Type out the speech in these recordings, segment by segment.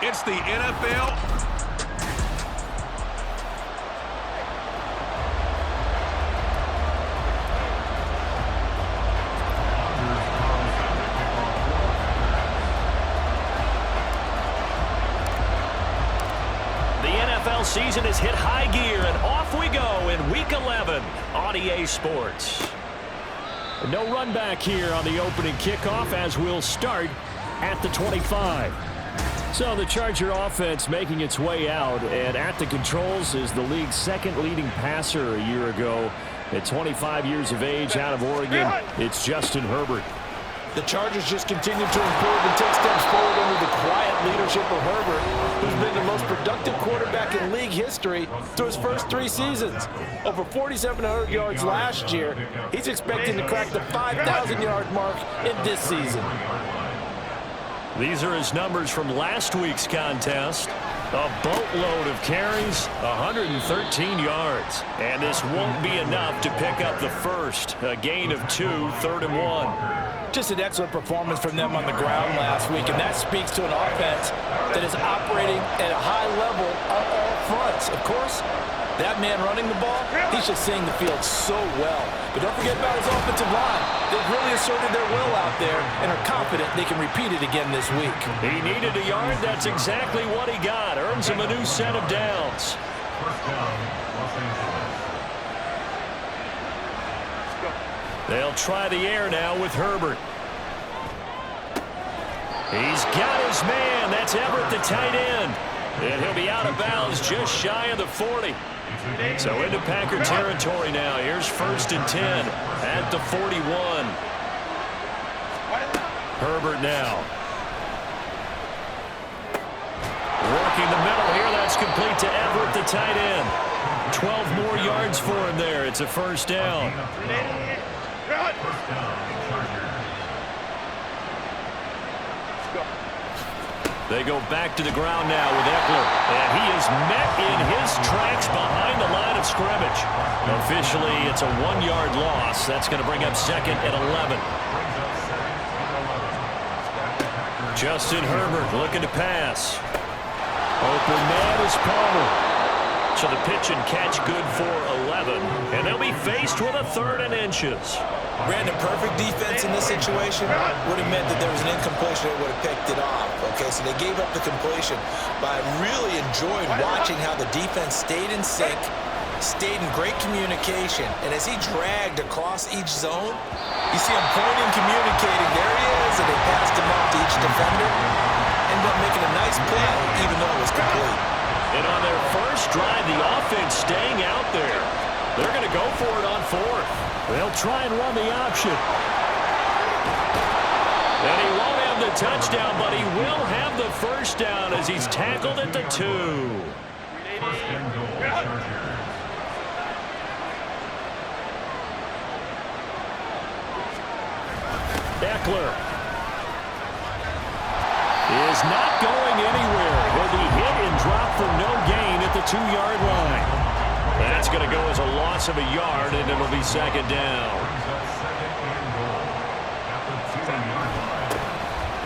It's the NFL. The NFL season has hit high gear, and off we go in Week 11 on EA Sports. No run back here on the opening kickoff as we'll start at the 25. So the Charger offense making its way out, and at the controls is the league's second leading passer a year ago. At 25 years of age out of Oregon, it's Justin Herbert. The Chargers just continue to improve and take steps forward under the quiet leadership of Herbert, who's been the most productive quarterback in league history through his first 3 seasons. Over 4,700 yards last year. He's expecting to crack the 5,000-yard mark in this season. These are his numbers from last week's contest. A boatload of carries, 113 yards. And this won't be enough to pick up the first. A gain of 2, 3rd and 1. Just an excellent performance from them on the ground last week, and that speaks to an offense that is operating at a high level on all fronts. Of course, that man running the ball, he's just seeing the field so well. But don't forget about his offensive line. They've really asserted their will out there and are confident they can repeat it again this week. He needed a yard. That's exactly what he got. Earns him a new set of downs. They'll try the air now with Herbert. He's got his man. That's Everett, the tight end. And he'll be out of bounds just shy of the 40. So into Packer territory now. Here's 1st and 10 at the 41. Herbert now. Working the middle here. That's complete to Everett, the tight end. 12 more yards for him there. It's a 1st down. They go back to the ground now with Eckler. And he is met in his tracks behind the line of scrimmage. Officially, it's a 1-yard loss. That's going to bring up 2nd and 11. Justin Herbert looking to pass. Open man is Palmer. So the pitch and catch good for 11. And they'll be faced with a 3rd and inches. Brandon, perfect defense in this situation would have meant that there was an incompletion that would have picked it off. Okay, so they gave up the completion. But I really enjoyed watching how the defense stayed in sync, stayed in great communication. And as he dragged across each zone, you see him pointing, communicating. There he is, and they passed him off to each defender. Ended up making a nice play, even though it was complete. And on their first drive, the offense staying out there. They're going to go for it on 4th. They'll try and run the option. And he won't have the touchdown, but he will have the 1st down as he's tackled at the 2. Eckler is not going anywhere. He'll be hit and dropped for no gain at the 2-yard line. That's going to go as a loss of a yard, and it'll be 2nd down.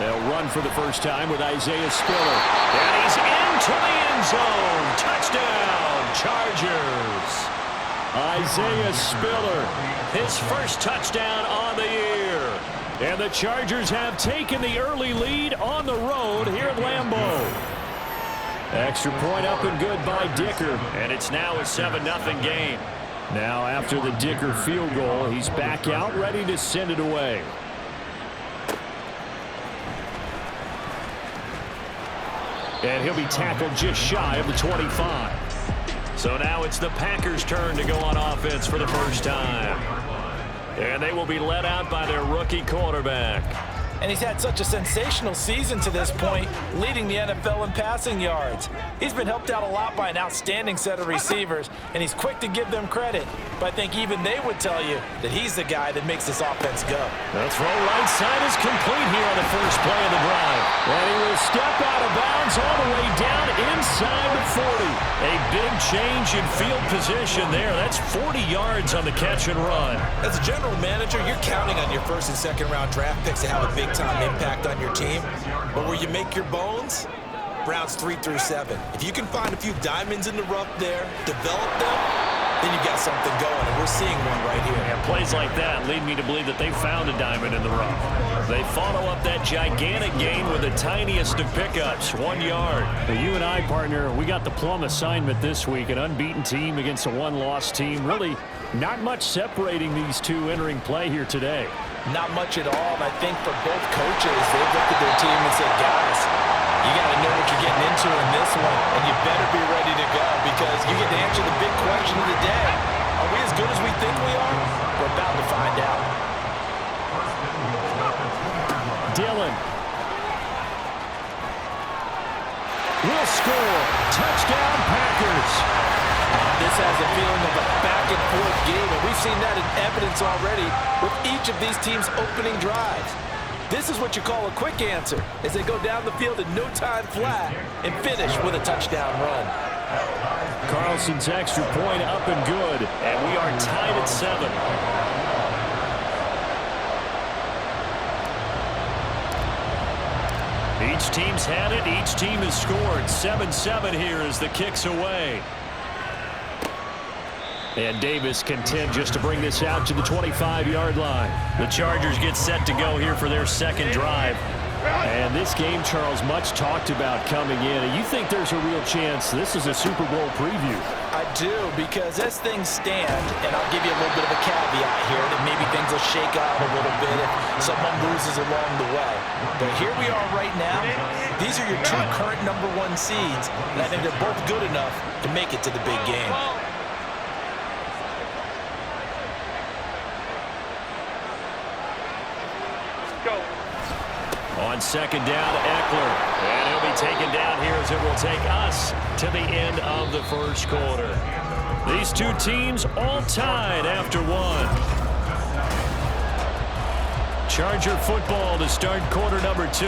They'll run for the first time with Isaiah Spiller. And he's into the end zone. Touchdown, Chargers. Isaiah Spiller, his first touchdown on the year. And the Chargers have taken the early lead on the road here at Lambeau. Extra point up and good by Dicker. And it's now a 7-0 game. Now after the Dicker field goal, he's back out ready to send it away. And he'll be tackled just shy of the 25. So now it's the Packers' turn to go on offense for the first time. And they will be led out by their rookie quarterback. And he's had such a sensational season to this point, leading the NFL in passing yards. He's been helped out a lot by an outstanding set of receivers, and he's quick to give them credit. But I think even they would tell you that he's the guy that makes this offense go. The throw right side is complete here on the first play of the drive. And he will step out of bounds all the way down inside the 40. A big change in field position there. That's 40 yards on the catch and run. As a general manager, you're counting on your 1st and 2nd round draft picks to have a big-time impact on your team. But where you make your bones, rounds 3 through 7. If you can find a few diamonds in the rough there, develop them, then you've got something going, and we're seeing one right here. And plays like that lead me to believe that they found a diamond in the rough. They follow up that gigantic gain with the tiniest of pickups, 1 yard. Well, you and I, partner, we got the plum assignment this week, an unbeaten team against a one-loss team. Really not much separating these two entering play here today. Not much at all, and I think for both coaches, they've looked at their team and said, guys, you got to know what you're getting into in this one, and you better be ready to go because you get to answer the big question of the day. Are we as good as we think we are? We're about to find out. Dillon will score. Touchdown, Packers. This has a feeling of a back-and-forth game, and we've seen that in evidence already with each of these teams' opening drives. This is what you call a quick answer, as they go down the field in no time flat and finish with a touchdown run. Carlson's extra point up and good, and we are tied at 7. Each team's had it. Each team has scored. 7-7 here as the kick's away. And Davis content just to bring this out to the 25-yard line. The Chargers get set to go here for their second drive. And this game, Charles, much talked about coming in. And you think there's a real chance this is a Super Bowl preview? I do, because as things stand, and I'll give you a little bit of a caveat here, that maybe things will shake out a little bit if someone loses along the way. But here we are right now. These are your two current #1 seeds, and I think they're both good enough to make it to the big game. On second down, Eckler. And he'll be taken down here as it will take us to the end of the first quarter. These two teams all tied after 1. Charger football to start quarter number 2.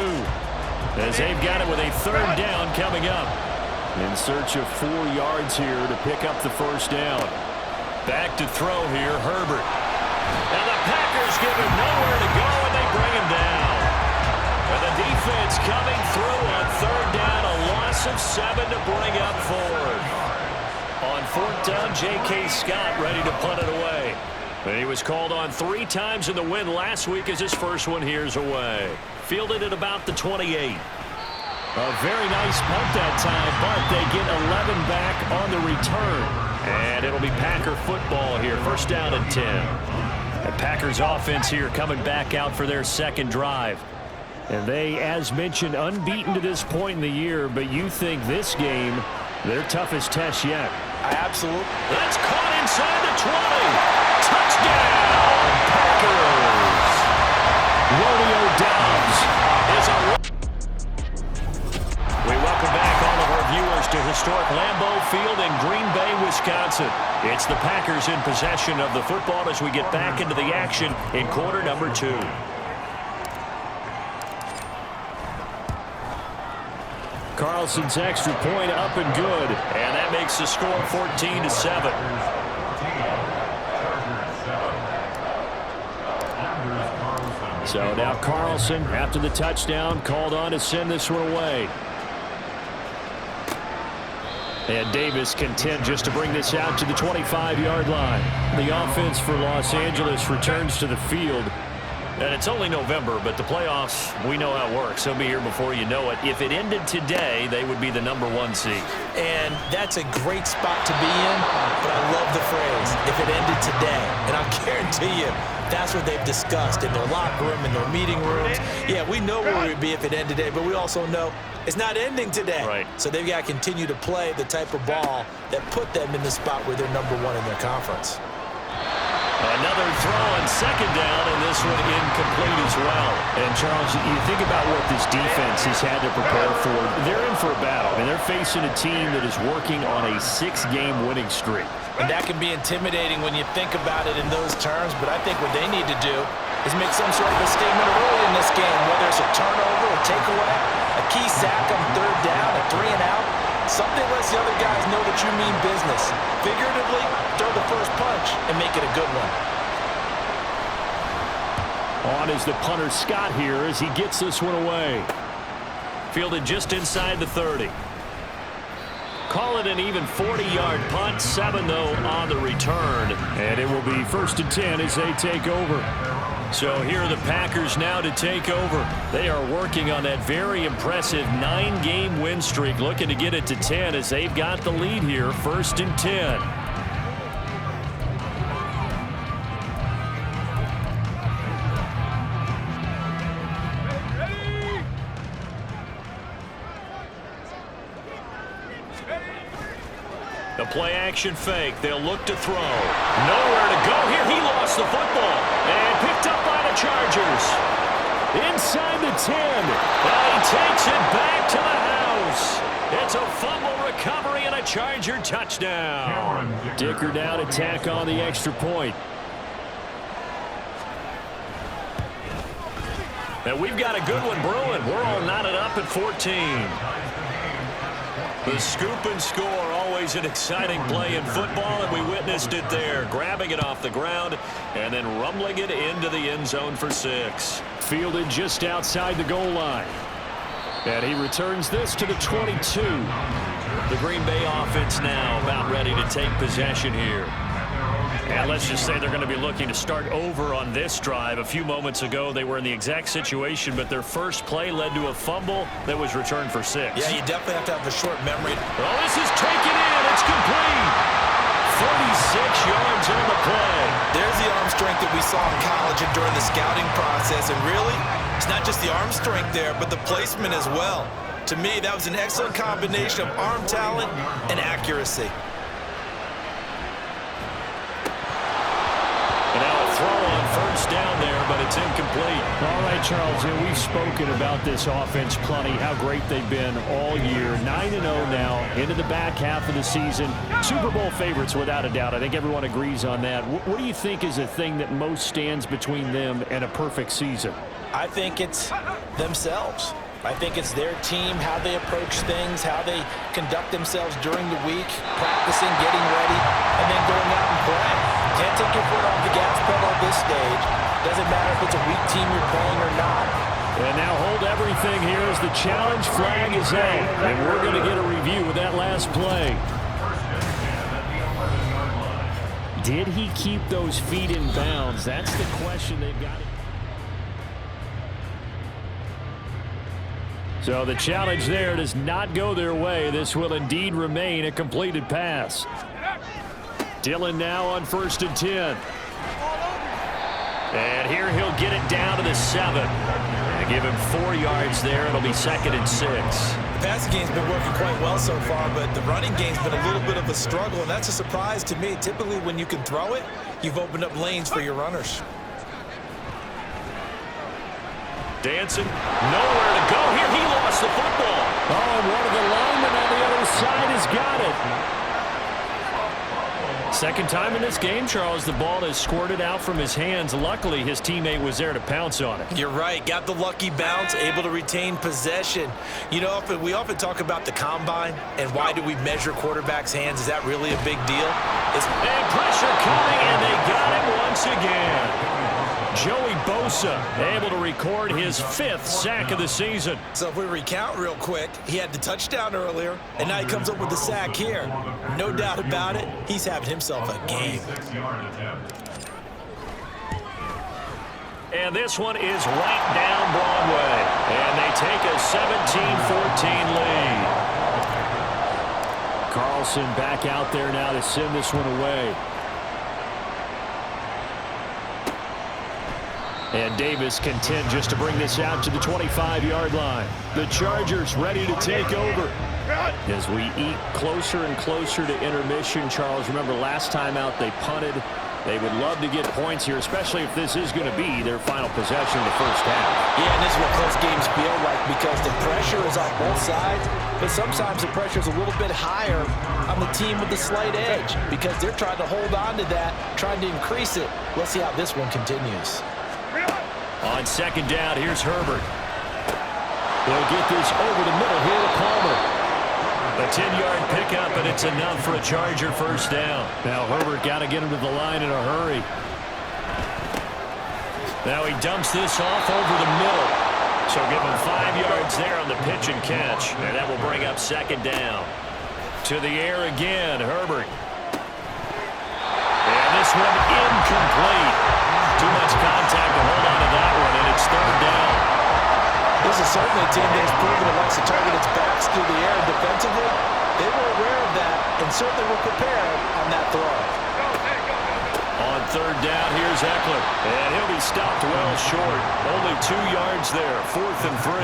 As they've got it with a third down coming up. In search of 4 yards here to pick up the first down. Back to throw here, Herbert. And the Packers give him nowhere to go, and they bring him down. And the defense coming through on third down, a loss of 7 to bring up 4. On fourth down, J.K. Scott ready to punt it away. And he was called on 3 times in the win last week as his first one here's away. Fielded at about the 28. A very nice punt that time, but they get 11 back on the return. And it'll be Packer football here, first down and 10. The Packers offense here coming back out for their second drive. And they, as mentioned, unbeaten to this point in the year, but you think this game, their toughest test yet. Absolutely. That's caught inside the 20. Touchdown, Packers. Rodeo Dobbs is a... We welcome back all of our viewers to historic Lambeau Field in Green Bay, Wisconsin. It's the Packers in possession of the football as we get back into the action in quarter number 2. Carlson's extra point up and good. And that makes the score 14-7. So now Carlson, after the touchdown, called on to send this one away. And Davis content just to bring this out to the 25-yard line. The offense for Los Angeles returns to the field. And it's only November, but the playoffs, we know how it works. They'll be here before you know it. If it ended today, they would be the #1 seed. And that's a great spot to be in, but I love the phrase, if it ended today. And I'll guarantee you, that's what they've discussed in their locker room, in their meeting rooms. Yeah, we know where we'd be if it ended today, but we also know it's not ending today. Right. So they've got to continue to play the type of ball that put them in the spot where they're #1 in their conference. Another throw on second down, and this one incomplete as well. And, Charles, you think about what this defense has had to prepare for. They're in for a battle, and they're facing a team that is working on a 6-game winning streak. And that can be intimidating when you think about it in those terms, but I think what they need to do is make some sort of a statement early in this game, whether it's a turnover, a takeaway, a key sack on third down, a 3-and-out. Something lets the other guys know that you mean business. Figuratively, throw the first punch and make it a good one. On is the punter Scott here as he gets this one away. Fielded just inside the 30. Call it an even 40-yard punt. 7, though, on the return. And it will be 1st and 10 as they take over. So here are the Packers now to take over. They are working on that very impressive 9-game win streak, looking to get it to 10 as they've got the lead here. 1st and 10. The play-action fake. They'll look to throw. Nowhere to go here. He lost the football. And picked up by the Chargers. Inside the 10. And he takes it back to the house. It's a fumble recovery and a Charger touchdown. Dicker down to tack on the extra point. And we've got a good one brewing. We're all knotted up at 14. The scoop and score, always an exciting play in football, and we witnessed it there. Grabbing it off the ground and then rumbling it into the end zone for 6. Fielded just outside the goal line. And he returns this to the 22. The Green Bay offense now about ready to take possession here. And let's just say they're going to be looking to start over on this drive. A few moments ago, they were in the exact situation, but their first play led to a fumble that was returned for 6. Yeah, you definitely have to have a short memory. Oh, this is taken in. It's complete. 46 yards on the play. There's the arm strength that we saw in college and during the scouting process. And really, it's not just the arm strength there, but the placement as well. To me, that was an excellent combination of arm talent and accuracy. Throw on first down there, but it's incomplete. All right, Charles, and we've spoken about this offense plenty, how great they've been all year. 9-0 now, into the back half of the season. Super Bowl favorites, without a doubt. I think everyone agrees on that. What do you think is the thing that most stands between them and a perfect season? I think it's themselves. I think it's their team, how they approach things, how they conduct themselves during the week, practicing, getting ready, and then going out and playing. Can't take your foot off the gas pedal at this stage. Doesn't matter if it's a weak team you're playing or not. And now hold everything here as the challenge flag is out. And we're going to get a review of that last play. Did he keep those feet in bounds? That's the question they've got. So the challenge there does not go their way. This will indeed remain a completed pass. Dillon now on 1st and 10. And here he'll get it down to the 7. And give him 4 yards there. It'll be 2nd and 6. The passing game's been working quite well so far, but the running game's been a little bit of a struggle, and that's a surprise to me. Typically, when you can throw it, you've opened up lanes for your runners. Dancing, nowhere to go here. He lost the football. Oh, and one of the linemen on the other side has got it. Second time in this game, Charles, the ball has squirted out from his hands. Luckily, his teammate was there to pounce on it. You're right. Got the lucky bounce, able to retain possession. You know, we often talk about the combine and why do we measure quarterbacks' hands. Is that really a big deal? And pressure coming, and they got him once again. Joey Bosa able to record his 5th sack of the season. So if we recount real quick, he had the touchdown earlier, and now he comes up with the sack here. No doubt about it, he's having himself a game. And this one is right down Broadway. And they take a 17-14 lead. Carlson back out there now to send this one away. And Davis content just to bring this out to the 25-yard line. The Chargers ready to take over. As we eat closer and closer to intermission, Charles, remember last time out they punted. They would love to get points here, especially if this is going to be their final possession of the first half. Yeah, and this is what close games feel like because the pressure is on both sides, but sometimes the pressure is a little bit higher on the team with the slight edge because they're trying to hold on to that, trying to increase it. Let's see how this one continues. On 2nd down, here's Herbert. They'll get this over the middle here to Palmer. A 10-yard pickup, and it's enough for a Charger first down. Now Herbert got to get him to the line in a hurry. Now he dumps this off over the middle. So give him 5 yards there on the pitch and catch, and that will bring up second down. To the air again, Herbert. And this one incomplete. Too much contact to hold on to that one, and it's third down. This is certainly a team that has proven it likes to target its backs through the air defensively. They were aware of that and certainly were prepared on that throw. On third down, here's Eckler. And he'll be stopped well short. Only 2 yards there, 4th and 3.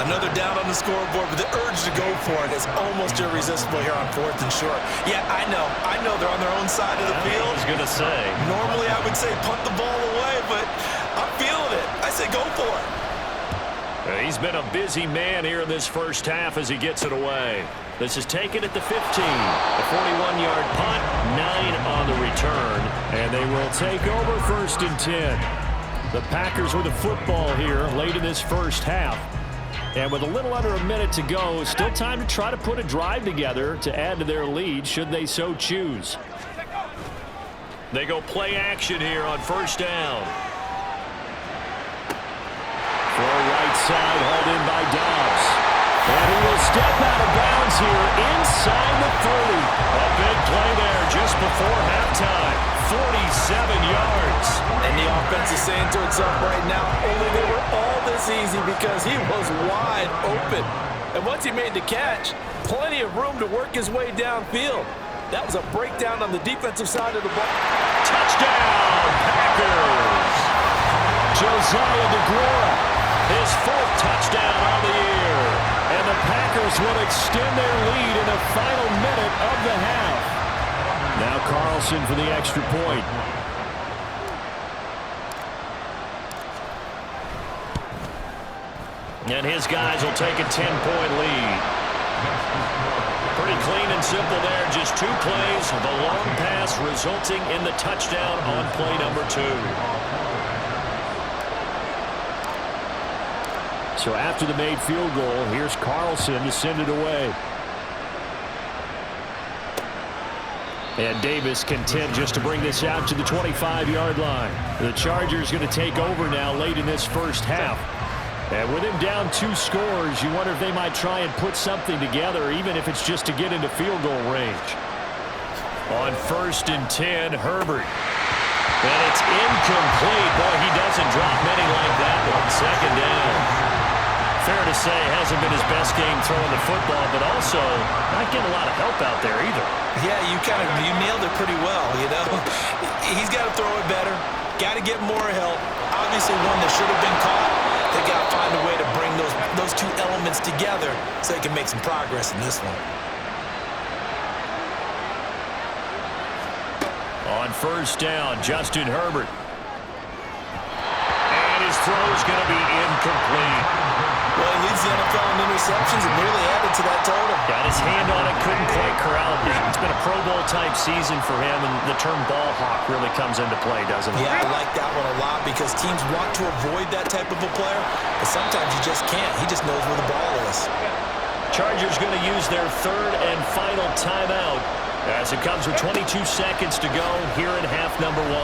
Another down on the scoreboard, but the urge to go for it is almost irresistible here on 4th and short. Yeah, I know they're on their own side of the field. I was going to say. Normally I would say punt the ball away, but I'm feeling it. I say go for it. He's been a busy man here in this first half as he gets it away. This is taken at the 15. A 41-yard punt, 9 on the return, and they will take over 1st and 10. The Packers with the football here late in this first half. And with a little under a minute to go, still time to try to put a drive together to add to their lead should they so choose. They go play action here on 1st down. For right side, hauled in by Dobbs. And he will step out of bounds here inside the 30. A big play there just before halftime. 47 yards. And the offense is saying to itself right now, only they were all this easy because he was wide open. And once he made the catch, plenty of room to work his way downfield. That was a breakdown on the defensive side of the ball. Touchdown, Packers. Josiah DeGuara. His 4th touchdown on the year. And the Packers will extend their lead in the final minute of the half. Now Carlson for the extra point. And his guys will take a 10-point lead. Pretty clean and simple there. Just 2 plays. The long pass resulting in the touchdown on play number 2. So after the made field goal, here's Carlson to send it away. And Davis content just to bring this out to the 25-yard line. The Chargers going to take over now late in this first half. And with him down 2 scores, you wonder if they might try and put something together, even if it's just to get into field goal range. On 1st and 10, Herbert. And it's incomplete. Boy, he doesn't drop many like that one. Second down. Fair to say, hasn't been his best game throwing the football, but also not getting a lot of help out there either. Yeah, you nailed it pretty well, you know. He's got to throw it better. Got to get more help. Obviously one that should have been caught. They got to find a way to bring those 2 elements together so they can make some progress in this one. On 1st down, Justin Herbert. And his throw is going to be incomplete. Well, he leads the NFL in interceptions and nearly added to that total. Got his hand on it, couldn't quite corral it. It's been a Pro Bowl-type season for him, and the term ball hawk really comes into play, doesn't it? Yeah, I like that one a lot because teams want to avoid that type of a player, but sometimes you just can't. He just knows where the ball is. Chargers going to use their 3rd and final timeout as it comes with 22 seconds to go here in half number 1.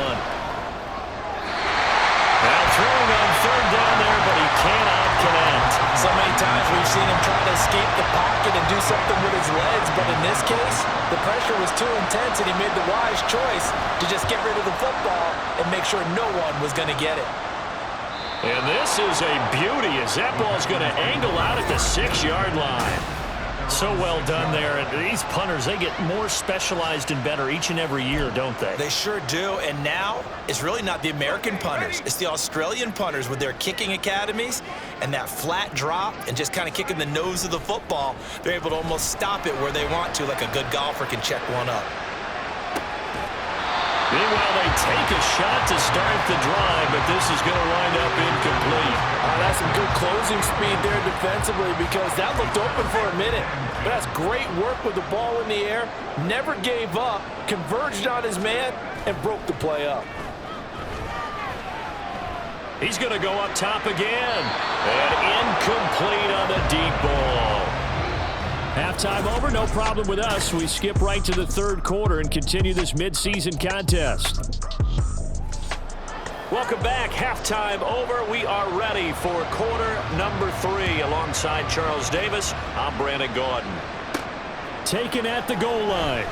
Now throwing on 3rd down there, but he cannot connect. So many times we've seen him try to escape the pocket and do something with his legs, but in this case, the pressure was too intense and he made the wise choice to just get rid of the football and make sure no one was going to get it. And this is a beauty as that ball's going to angle out at the 6-yard line. So well done there. And these punters, they get more specialized and better each and every year, don't they? They sure do. And now it's really not the American punters. It's the Australian punters with their kicking academies and that flat drop and just kind of kicking the nose of the football. They're able to almost stop it where they want to, like a good golfer can check one up. Meanwhile, they take a shot to start the drive, but this is going to wind up incomplete. That's some good closing speed there defensively because that looked open for a minute. But that's great work with the ball in the air. Never gave up, converged on his man, and broke the play up. He's going to go up top again. And incomplete on the deep ball. Halftime over, no problem with us. We skip right to the 3rd quarter and continue this midseason contest. Welcome back. Halftime over. We are ready ready for quarter number 3. Alongside Charles Davis, I'm Brandon Gaudin. Taken at the goal line.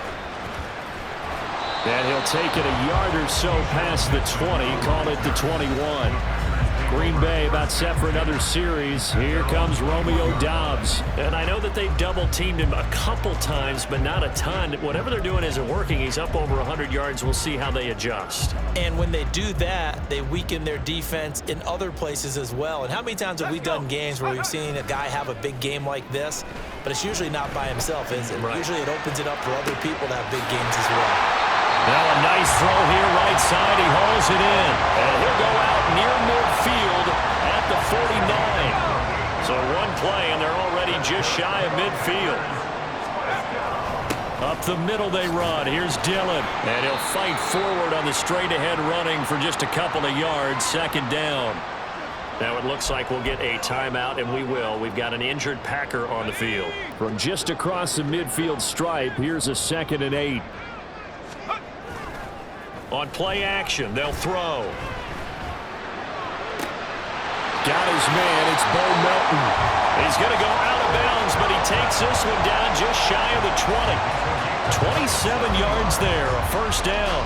And he'll take it a yard or so past the 20, call it the 21. Green Bay about set for another series. Here comes Romeo Doubs. And I know that they double-teamed him a couple times, but not a ton. Whatever they're doing isn't working. He's up over 100 yards. We'll see how they adjust. And when they do that, they weaken their defense in other places as well. And how many times have we done games where we've seen a guy have a big game like this, but it's usually not by himself, is it? Right. Usually it opens it up for other people to have big games as well. Now a nice throw here, right side. He hauls it in. And he'll go out near midfield at the 49. So one play, and they're already just shy of midfield. Up the middle they run. Here's Dillon. And he'll fight forward on the straight-ahead running for just a couple of yards. Second down. Now it looks like we'll get a timeout, and we will. We've got an injured Packer on the field. From just across the midfield stripe, here's a 2nd and 8. On play action, they'll throw. Got his man. It's Bo Melton. He's going to go out of bounds, but he takes this one down just shy of the 20. 27 yards there, a first down.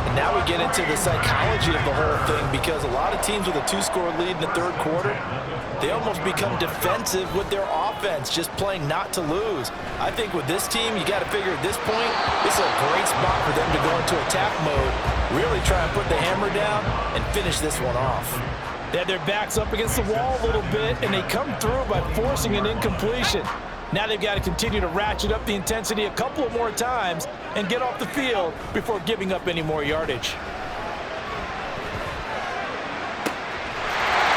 And now we get into the psychology of the whole thing, because a lot of teams with a 2-score lead in the third quarter, they almost become defensive with their offense, just playing not to lose. I think with this team, you got to figure at this point, this is a great spot for them to go into attack mode, really try and put the hammer down and finish this one off. They had their backs up against the wall a little bit, and they come through by forcing an incompletion. Now they've got to continue to ratchet up the intensity a couple of more times and get off the field before giving up any more yardage.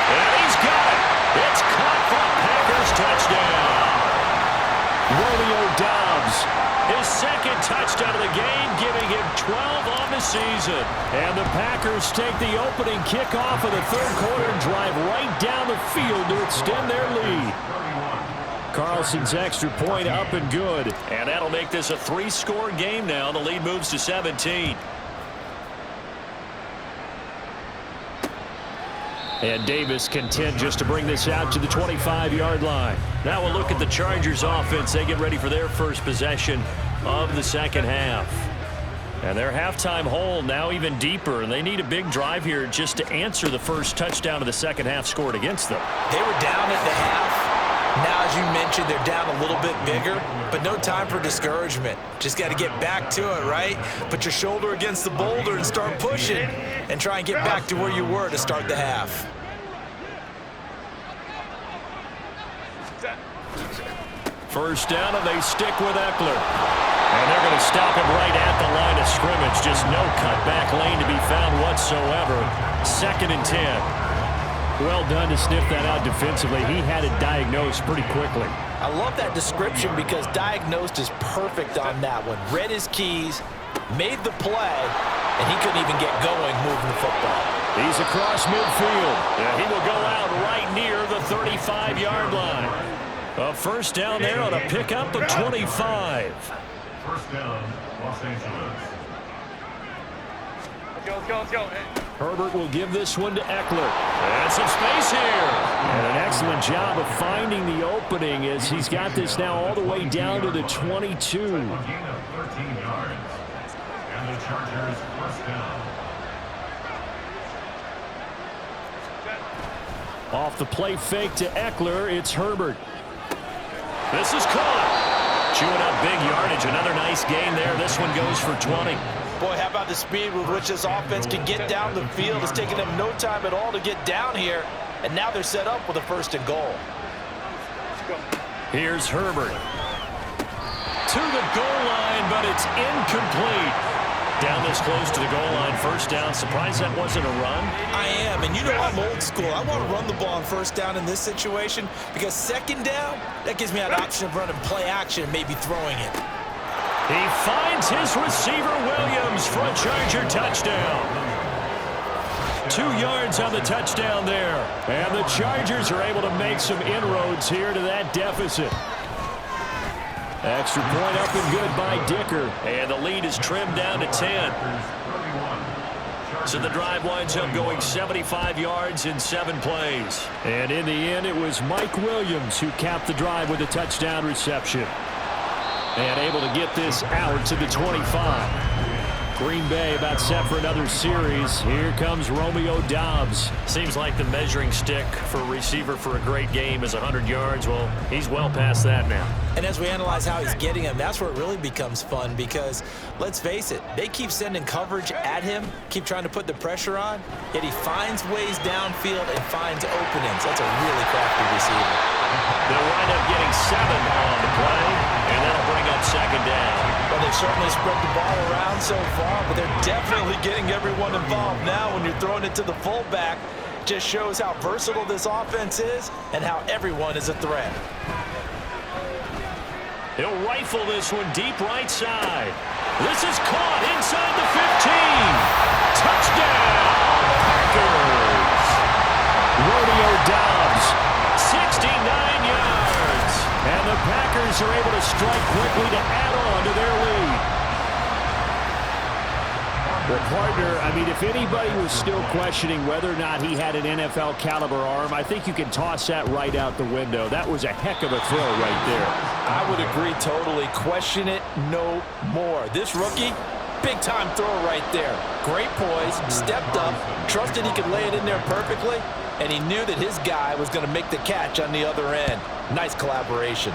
And he's got it. It's caught for a Packers touchdown. Romeo Doubs. His second touchdown of the game, giving him 12 on the season. And the Packers take the opening kickoff of the third quarter and drive right down the field to extend their lead. Carlson's extra point up and good. And that'll make this a 3-score game now. The lead moves to 17. And Davis content just to bring this out to the 25-yard line. Now we'll look at the Chargers offense. They get ready for their first possession of the second half. And their halftime hole now even deeper, and they need a big drive here just to answer the first touchdown of the second half scored against them. They were down at the half. Now, as you mentioned, they're down a little bit bigger, but no time for discouragement. Just got to get back to it, right? Put your shoulder against the boulder and start pushing and try and get back to where you were to start the half. First down, and they stick with Eckler. And they're going to stop him right at the line of scrimmage. Just no cutback lane to be found whatsoever. 2nd and 10. Well done to sniff that out defensively. He had it diagnosed pretty quickly. I love that description because diagnosed is perfect on that one. Read his keys, made the play, and he couldn't even get going moving the football. He's across midfield. Yeah, he will go out right near the 35-yard line. A first down there on a pickup of 25. First down, Los Angeles. Let's go. Herbert will give this one to Eckler. And some space here. And an excellent job of finding the opening as he's got this now all the way down to the 22. Gain of 13 yards. And the Chargers first down. Off the play fake to Eckler, it's Herbert. This is caught. Chewing up big yardage. Another nice gain there. This one goes for 20. Boy, how about the speed with which this offense can get down the field? It's taken them no time at all to get down here, and now they're set up with a 1st and goal. Here's Herbert. To the goal line, but it's incomplete. Down this close to the goal line, first down. Surprised that wasn't a run? I am, and you know I'm old school. I want to run the ball on first down in this situation because second down, that gives me an option of running play action and maybe throwing it. He finds his receiver, Williams, for a Charger touchdown. 2 yards on the touchdown there. And the Chargers are able to make some inroads here to that deficit. Extra point up and good by Dicker. And the lead is trimmed down to 10. So the drive winds up going 75 yards in 7 plays. And in the end, it was Mike Williams who capped the drive with a touchdown reception. And able to get this out to the 25. Green Bay about set for another series. Here comes Romeo Doubs. Seems like the measuring stick for a receiver for a great game is 100 yards. Well, he's well past that now. And as we analyze how he's getting him, that's where it really becomes fun because, let's face it, they keep sending coverage at him, keep trying to put the pressure on, yet he finds ways downfield and finds openings. That's a really crafty receiver. They'll wind up getting 7 on the play, and that'll bring up 2nd down. Well, they've certainly spread the ball around so far, but they're definitely getting everyone involved now when you're throwing it to the fullback. Just shows how versatile this offense is and how everyone is a threat. He'll rifle this one deep right side. This is caught inside the 15. Touchdown, Packers. Romeo Doubs. 69 yards. And the Packers are able to strike quickly to add on to their lead. Well, partner, I mean, if anybody was still questioning whether or not he had an NFL caliber arm, I think you can toss that right out the window. That was a heck of a throw right there. I would agree totally. Question it no more. This rookie, big-time throw right there. Great poise, stepped up, trusted he could lay it in there perfectly, and he knew that his guy was going to make the catch on the other end. Nice collaboration.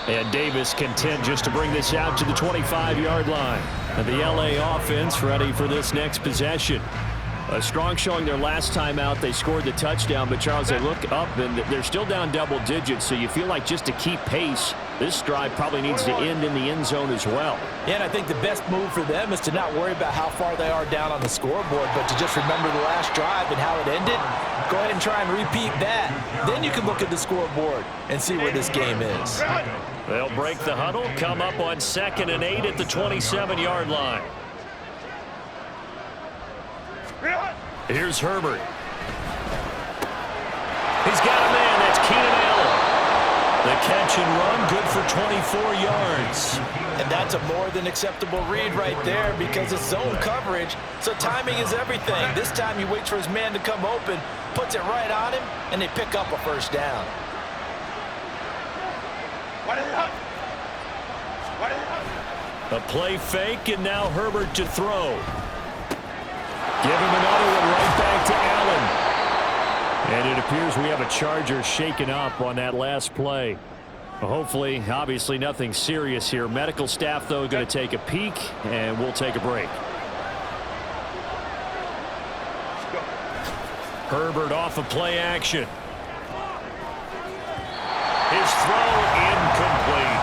And Davis content just to bring this out to the 25-yard line. And the LA offense ready for this next possession. A strong showing their last time out. They scored the touchdown, but Charles, they look up and they're still down double digits, so you feel like just to keep pace, this drive probably needs to end in the end zone as well. Yeah, and I think the best move for them is to not worry about how far they are down on the scoreboard, but to just remember the last drive and how it ended. Go ahead and try and repeat that. Then you can look at the scoreboard and see where this game is. They'll break the huddle, come up on 2nd and 8 at the 27-yard line. Here's Herbert. He's got a man. That's Keenan Allen. The catch and run, good for 24 yards. And that's a more than acceptable read right there because it's zone coverage, so timing is everything. This time he waits for his man to come open, puts it right on him, and they pick up a first down. A play fake, and now Herbert to throw. Give him another one right back to Allen. And it appears we have a Charger shaken up on that last play. Hopefully, obviously nothing serious here. Medical staff, though, going to take a peek, and we'll take a break. Herbert off of play action. His throw incomplete.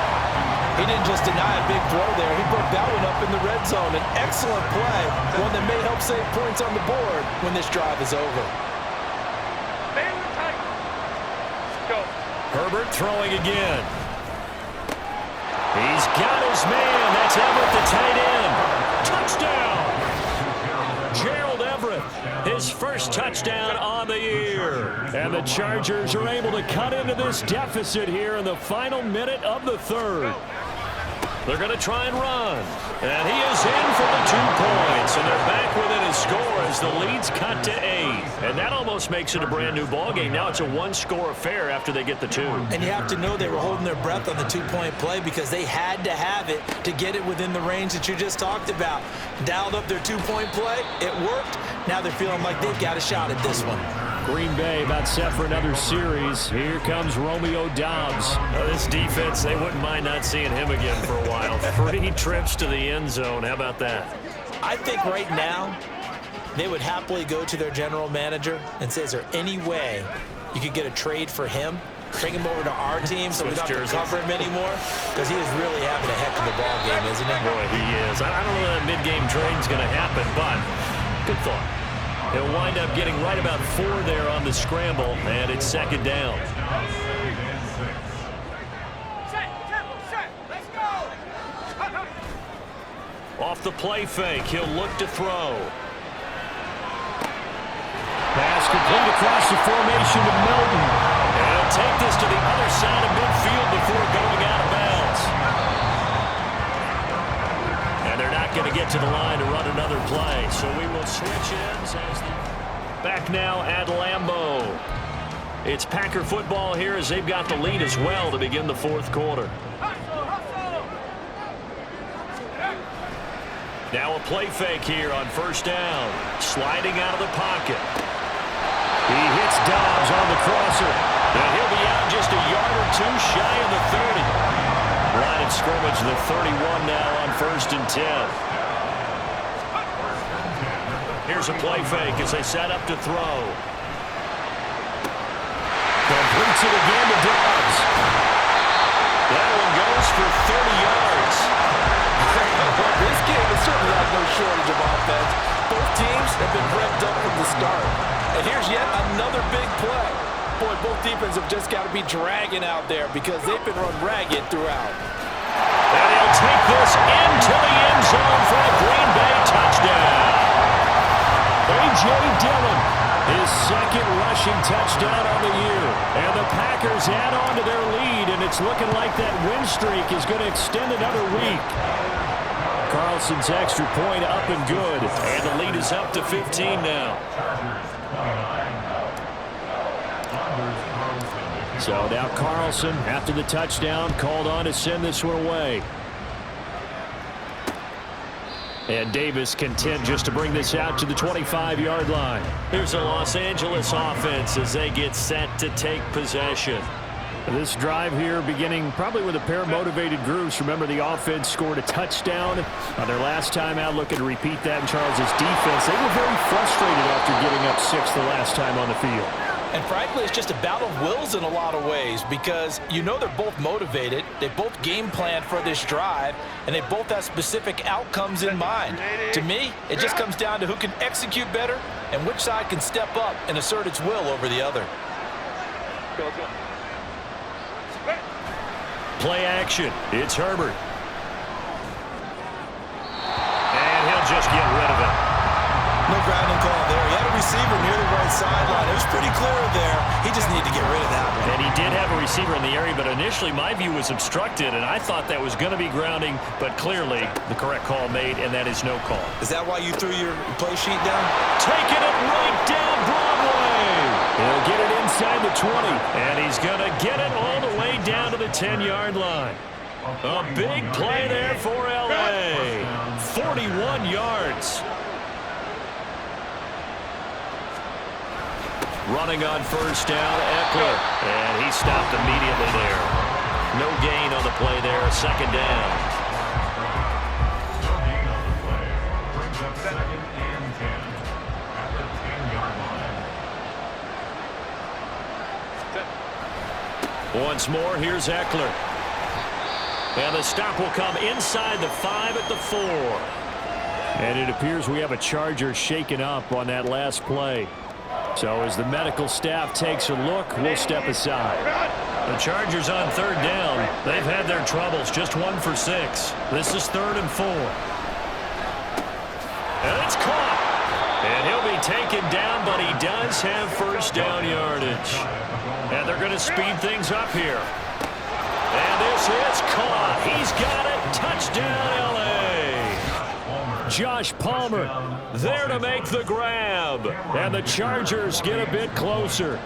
He didn't just deny a big throw there. He put that one up in the red zone. An excellent play, one that may help save points on the board when this drive is over. Herbert throwing again. He's got his man. That's Everett, the tight end. Touchdown! Gerald Everett, his first touchdown on the year. And the Chargers are able to cut into this deficit here in the final minute of the third. They're going to try and run. And he is in for the 2 points. And they're back within a score as the lead's cut to 8. And that almost makes it a brand new ball game. Now it's a 1-score affair after they get the 2. And you have to know they were holding their breath on the 2-point play because they had to have it to get it within the range that you just talked about. Dialed up their 2-point play. It worked. Now they're feeling like they've got a shot at this one. Green Bay about set for another series. Here comes Romeo Doubs. This defense, they wouldn't mind not seeing him again for a while. 3 trips to the end zone. How about that? I think right now they would happily go to their general manager and say, is there any way you could get a trade for him? Bring him over to our team so we don't have to cover him anymore? Because he is really having a heck of a ball game, isn't he? Boy, he is. I don't know that mid-game trade's going to happen, but good thought. He'll wind up getting right about 4 there on the scramble, and it's 2nd down. Off the play fake, he'll look to throw. Pass complete across the formation to Melton. And he'll take this to the other side of midfield before going out of bounds. And they're not not going to get to the line to run another play. So we will switch ends as the... Back now at Lambeau. It's Packer football here as they've got the lead as well to begin the fourth quarter. Now a play fake here on first down. Sliding out of the pocket. He hits Dobbs on the crosser. And he'll be out just a yard or two shy of the 30. Line of scrimmage, the 31 now on 1st and 10. Here's a play fake as they set up to throw. Completes it again to Dobbs. That one goes for 30 yards. This game has certainly had no shortage of offense. Both teams have been revved up from the start. And here's yet another big play. Boy, both defenses have just got to be dragging out there because they've been run ragged throughout. And he'll take this into the end zone for a Green Bay touchdown. A.J. Dillon, his second rushing touchdown on the year. And the Packers add on to their lead, and it's looking like that win streak is going to extend another week. Carlson's extra point up and good. And the lead is up to 15 now. So now Carlson, after the touchdown, called on to send this one away. And Davis content just to bring this out to the 25-yard line. Here's a Los Angeles offense as they get set to take possession. This drive here beginning probably with a pair of motivated groups. Remember, the offense scored a touchdown on their last time out. Looking to repeat that in Charles's defense. They were very frustrated after giving up 6 the last time on the field. And frankly, it's just a battle of wills in a lot of ways because you know they're both motivated. They both game plan for this drive, and they both have specific outcomes in mind. To me, it just comes down to who can execute better and which side can step up and assert its will over the other. Play action. It's Herbert. And he'll just get rid of it. No grounding call there. He had a receiver near the right sideline. It was pretty clear there. He just needed to get rid of that one. And he did have a receiver in the area, but initially my view was obstructed, and I thought that was going to be grounding, but clearly the correct call made, and that is no call. Is that why you threw your play sheet down? Taking it right down Broadway. He'll get it inside the 20, and he's going to get it all the way down to the 10-yard line. A big play there for L.A. 41 yards. Running on first down, Eckler. And he stopped immediately there. No gain on the play there, second down. No gain on the play. Brings up 2nd and 10 at the 10-yard line. Once more, here's Eckler. And the stop will come inside the 5 at the 4. And it appears we have a Charger shaken up on that last play. So as the medical staff takes a look, we'll step aside. The Chargers on 3rd down. They've had their troubles, just 1 for 6. This is 3rd and 4. And it's caught. And he'll be taken down, but he does have first down yardage. And they're going to speed things up here. And this is caught. He's got it. Touchdown, L.A. Josh Palmer there to make the grab. And the Chargers get a bit closer.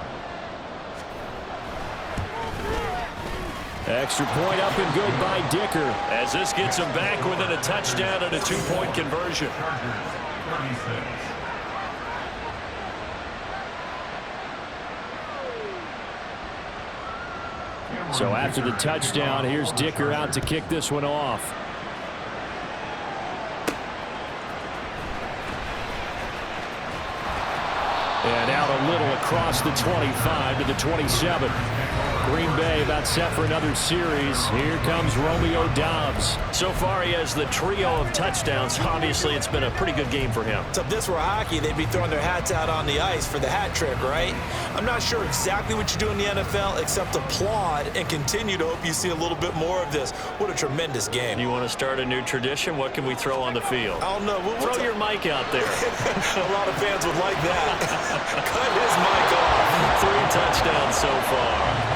Extra point up and good by Dicker. As this gets him back within a touchdown and a 2-point conversion. So after the touchdown, here's Dicker out to kick this one off. And out a little across the 25 to the 27. Green Bay about set for another series. Here comes Romeo Dobbs. So far, he has the trio of touchdowns. Obviously, it's been a pretty good game for him. So if this were hockey, they'd be throwing their hats out on the ice for the hat trick, right? I'm not sure exactly what you do in the NFL except applaud and continue to hope you see a little bit more of this. What a tremendous game. You want to start a new tradition? What can we throw on the field? I don't know. Throw your mic out there. A lot of fans would like that. Cut his mic off. 3 touchdowns so far.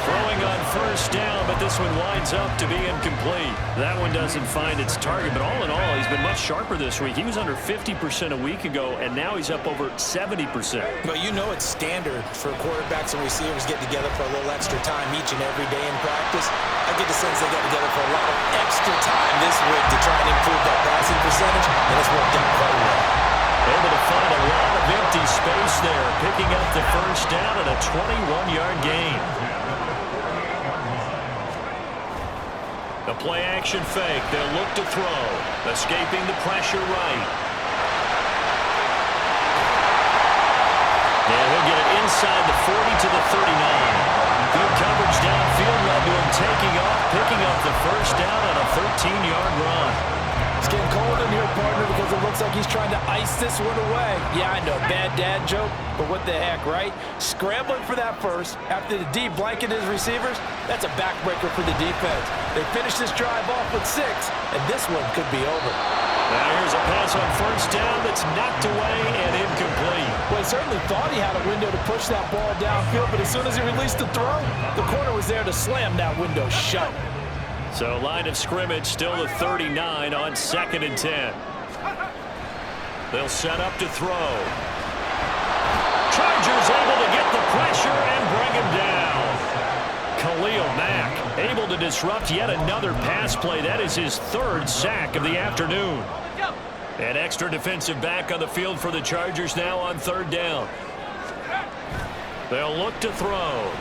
Throwing on first down, but this one winds up to be incomplete. That one doesn't find its target, but all in all, he's been much sharper this week. He was under 50% a week ago, and now he's up over 70%. But you know it's standard for quarterbacks and receivers getting together for a little extra time each and every day in practice. I get the sense they got together for a lot of extra time this week to try and improve that passing percentage, and it's worked out quite well. Able to find a lot of empty space there, picking up the first down and a 21-yard gain. The play-action fake. They'll look to throw. Escaping the pressure right. And he'll get it inside the 40 to the 39. Good coverage downfield. Led to him taking off, picking up the first down on a 13-yard run. It's getting cold in here, partner, because it looks like he's trying to ice this one away. Yeah, I know, bad dad joke, but what the heck, right? Scrambling for that first after the D blanketed his receivers, that's a backbreaker for the defense. They finish this drive off with 6, and this one could be over. Now here's a pass on first down that's knocked away and incomplete. Well, he certainly thought he had a window to push that ball downfield, but as soon as he released the throw, the corner was there to slam that window shut. So line of scrimmage still the 39 on 2nd and 10. They'll set up to throw. Chargers able to get the pressure and bring him down. Khalil Mack able to disrupt yet another pass play. That is his 3rd sack of the afternoon. An extra defensive back on the field for the Chargers now on 3rd down. They'll look to throw.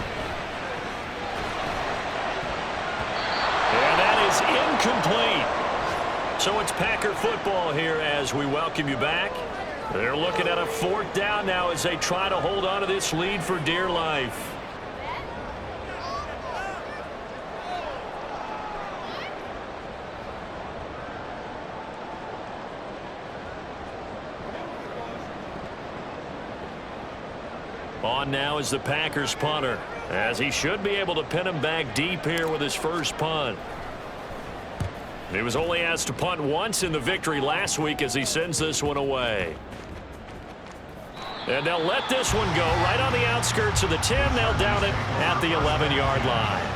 And that is incomplete. So it's Packer football here as we welcome you back. They're looking at a 4th down now as they try to hold on to this lead for dear life. On now is the Packers punter, as he should be able to pin him back deep here with his first punt. He was only asked to punt once in the victory last week as he sends this one away. And they'll let this one go right on the outskirts of the 10. They'll down it at the 11-yard line.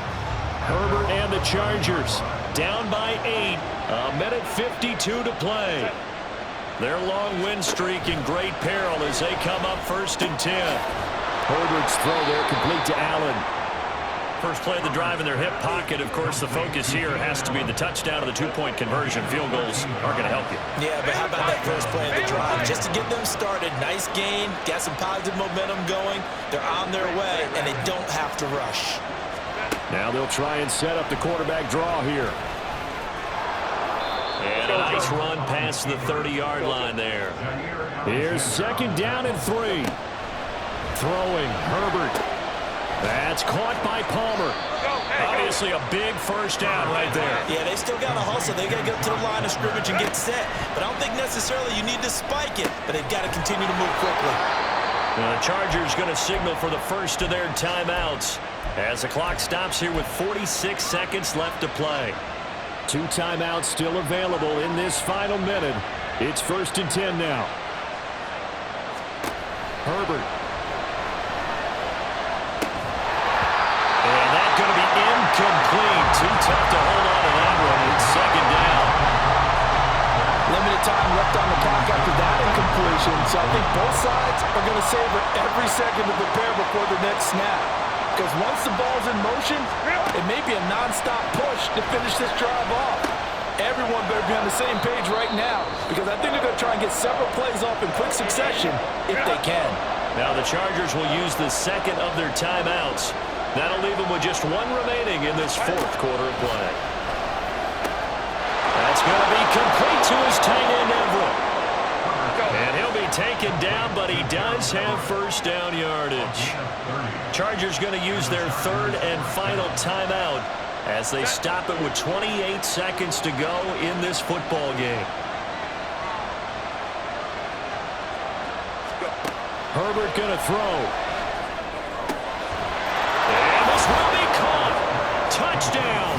Herbert and the Chargers down by 8. A minute 52 to play. Their long win streak in great peril as they come up 1st and 10. Herbert's throw there complete to Allen. First play of the drive in their hip pocket. Of course, the focus here has to be the touchdown or the 2-point conversion. Field goals aren't going to help you. Yeah, but how about that first play of the drive? Just to get them started, nice gain, got some positive momentum going. They're on their way, and they don't have to rush. Now they'll try and set up the quarterback draw here. And a nice run past the 30-yard line there. Here's 2nd down and 3. Throwing, Herbert. That's caught by Palmer. Obviously a big first down right there. Yeah, they still got to hustle. They got to get to the line of scrimmage and get set. But I don't think necessarily you need to spike it, but they've got to continue to move quickly. The Chargers going to signal for the first of their timeouts as the clock stops here with 46 seconds left to play. 2 timeouts still available in this final minute. It's 1st and 10 now. Herbert. And that's going to be incomplete. Too tough to hold on to that one. It's 2nd down. Limited time left on the clock after that incompletion, so I think both sides are going to savor every second to prepare before the next snap. Because once the ball's in motion, it may be a non-stop push to finish this drive off. Everyone better be on the same page right now, because I think they're going to try and get several plays off in quick succession if they can. Now the Chargers will use the 2nd of their timeouts. That'll leave them with just 1 remaining in this 4th quarter of play. That's going to be complete to his tight end, Everett. And he'll be taken down, but he does have first down yardage. Chargers going to use their 3rd and final timeout as they stop it with 28 seconds to go in this football game. Herbert going to throw. And this will be caught. Touchdown.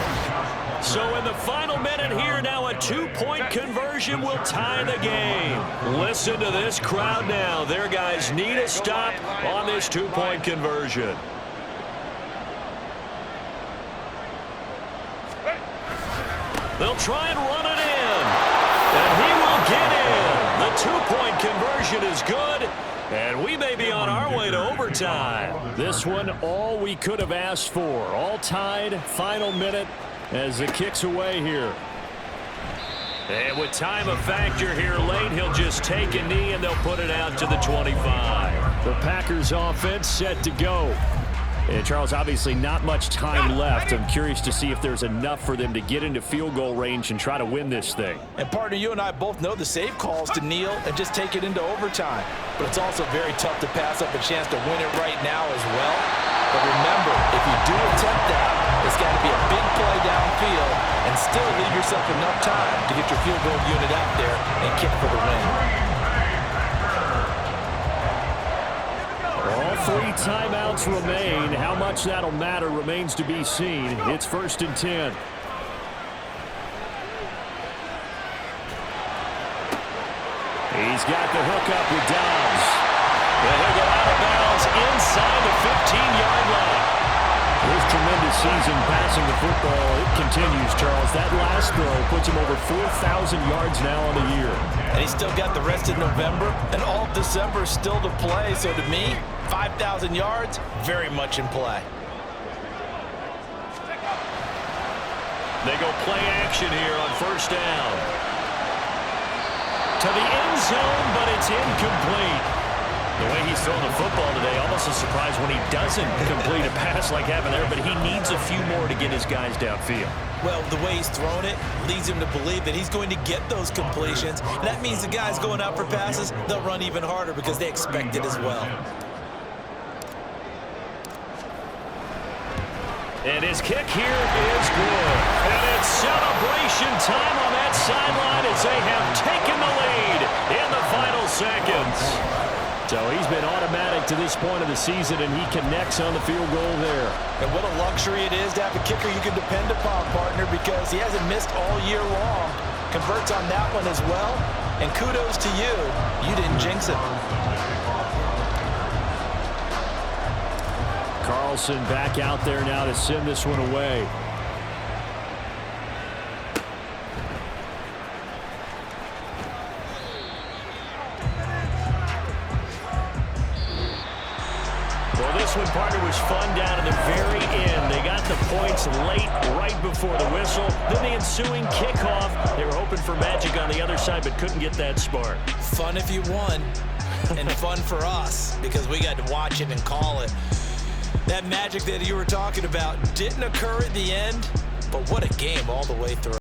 So in the final minute here, now a 2-point conversion will tie the game. Listen to this crowd now. Their guys need a stop on this 2-point conversion. They'll try and run it in. And he will get in. The two-point conversion is good. And we may be on our way to overtime. This one, all we could have asked for. All tied, final minute as the kick's away here. And with time a factor here late, he'll just take a knee and they'll put it out to the 25. The Packers offense set to go. And Charles, obviously not much time left. I'm curious to see if there's enough for them to get into field goal range and try to win this thing. And partner, you and I both know the save calls to kneel and just take it into overtime. But it's also very tough to pass up a chance to win it right now as well. But remember, if you do attempt that, it's got to be a big play downfield and still leave yourself enough time to get your field goal unit out there and kick for the win. All 3 timeouts remain. How much that'll matter remains to be seen. It's 1st and 10. He's got the hook up with Dobbs. And he'll go out of bounds inside the 15-yard line. His tremendous season passing the football, it continues, Charles. That last throw puts him over 4,000 yards now on the year. And he's still got the rest of November and all of December still to play. So to me, 5,000 yards, very much in play. They go play action here on 1st down. To the end zone, but it's incomplete. The way he's throwing the football today, almost a surprise when he doesn't complete a pass like happened there, but he needs a few more to get his guys downfield. Well, the way he's thrown it leads him to believe that he's going to get those completions. And that means the guys going out for passes, they'll run even harder because they expect it as well. And his kick here is good. And it's celebration time on that sideline as they have taken the lead in the final seconds. So he's been automatic to this point of the season, and he connects on the field goal there. And what a luxury it is to have a kicker you can depend upon, partner, because he hasn't missed all year long. Converts on that one as well. And kudos to you. You didn't jinx it. Carlson back out there now to send this one away. Well, this one, partner, was fun down to the very end. They got the points late, right before the whistle. Then the ensuing kickoff. They were hoping for magic on the other side, but couldn't get that spark. Fun if you won, and fun for us because we got to watch it and call it. That magic that you were talking about didn't occur at the end, but what a game all the way through.